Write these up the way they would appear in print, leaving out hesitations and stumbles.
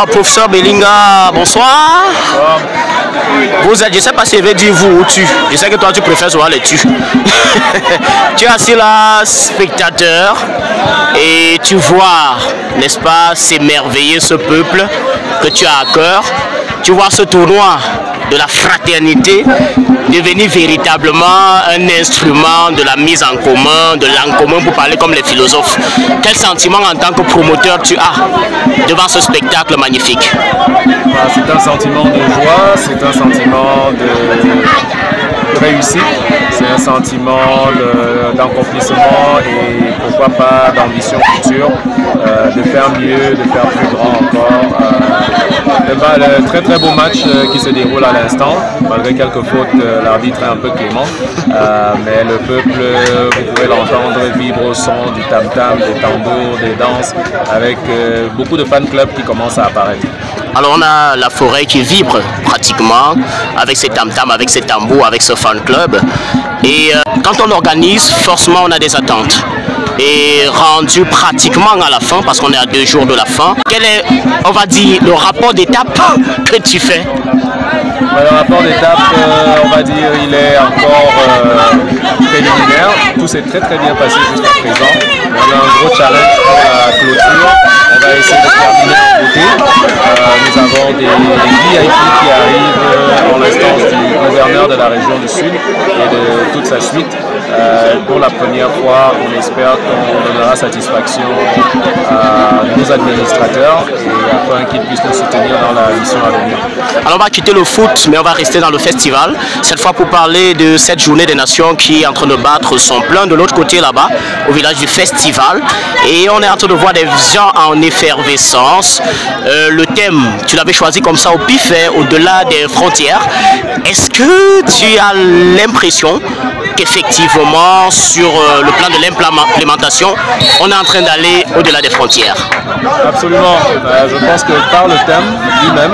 Alors, professeur Belinga, bonsoir. Bonsoir. Vous êtes, je ne sais pas si je vais dire vous ou tu. Je sais que toi, tu préfères souvent les tu. Tu es assis là, spectateur, et tu vois, n'est-ce pas, s'émerveiller ce peuple que tu as à cœur. Tu vois ce tournoi de la fraternité devenir véritablement un instrument de la mise en commun, de l'en commun pour parler comme les philosophes. Quel sentiment en tant que promoteur tu as devant ce spectacle magnifique? C'est un sentiment de joie, c'est un sentiment de réussite, c'est un sentiment d'accomplissement et pourquoi pas d'ambition future, de faire mieux, de faire plus grand encore. Le très très beau match qui se déroule à l'instant, malgré quelques fautes, l'arbitre est un peu clément, mais le peuple, vous pouvez l'entendre vibrer au son du tam-tam, des tambours, des danses, avec beaucoup de fan clubs qui commencent à apparaître. Alors on a la forêt qui vibre pratiquement avec ses tam-tams, avec ses tambours, avec ce fan club. Et quand on organise, forcément on a des attentes. Et rendu pratiquement à la fin, parce qu'on est à 2 jours de la fin, quel est, on va dire, le rapport d'étape que tu fais? Le rapport d'étape, on va dire, il est encore préliminaire. Tout s'est très bien passé jusqu'à présent. On a un gros challenge pour la clôture. On va essayer de terminer en beauté. Nous avons des VIP qui arrivent en l'instance du gouverneur de la région du Sud et de toute sa suite. Pour la première fois, on espère qu'on donnera satisfaction à nos administrateurs et afin qu'ils puissent nous soutenir dans la mission à venir. Alors on va quitter le foot, mais on va rester dans le festival. Cette fois pour parler de cette journée des nations qui est en train de battre son plein de l'autre côté là-bas, au village du festival. Et on est en train de voir des gens en effervescence. Le thème, tu l'avais choisi comme ça au pif, au-delà des frontières. Est-ce que tu as l'impression qu'effectivement, sur le plan de l'implémentation, on est en train d'aller au-delà des frontières? Absolument. Je pense que par le thème lui-même,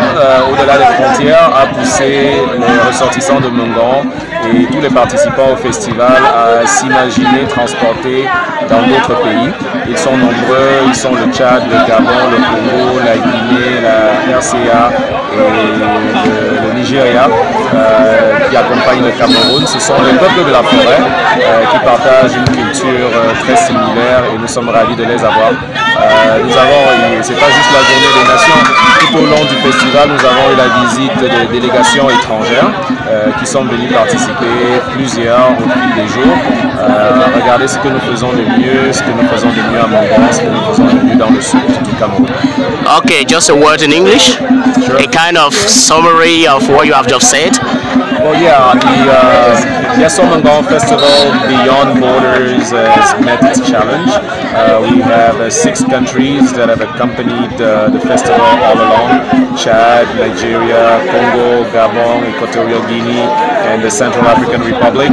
au-delà des frontières, a poussé les ressortissants de Mongon et tous les participants au festival à s'imaginer transporter dans d'autres pays. Ils sont nombreux, ils sont le Tchad, le Gabon, le Congo, la Guinée, la RCA et le Nigeria qui accompagnent le Cameroun. Ce sont les peuples de la forêt qui partagent une culture très similaire et nous sommes ravis de les avoir. Nous avons, c'est pas juste la journée des nations, tout au long du festival nous avons eu la visite des délégations étrangères qui sont venues participer, plusieurs au fil des jours, regarder ce que nous faisons de mieux, ce que nous faisons de mieux à Mongon, ce que nous faisons de mieux dans le sud du Cameroun. Okay, just a word in English, sure. A kind of summary of what you have just said. Well, yeah, the Yeso Mongon Festival Beyond Borders has met its challenge. We have 6 countries that have accompanied the festival all along: Chad, Nigeria, Congo, Gabon, Equatorial Guinea, and the Central African Republic.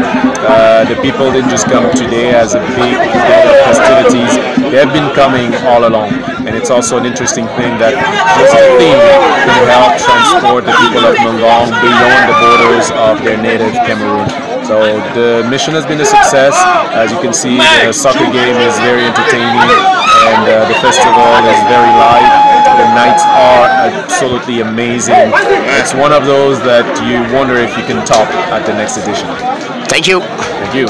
The people didn't just come today as a big day of festivities. They have been coming all along. And it's also an interesting thing that this theme can help transport the people of Mongon beyond the borders of their native Cameroon. So the mission has been a success. As you can see, the soccer game is very entertaining and the festival is very light. The nights are absolutely amazing. It's one of those that you wonder if you can top at the next edition. Thank you. Thank you.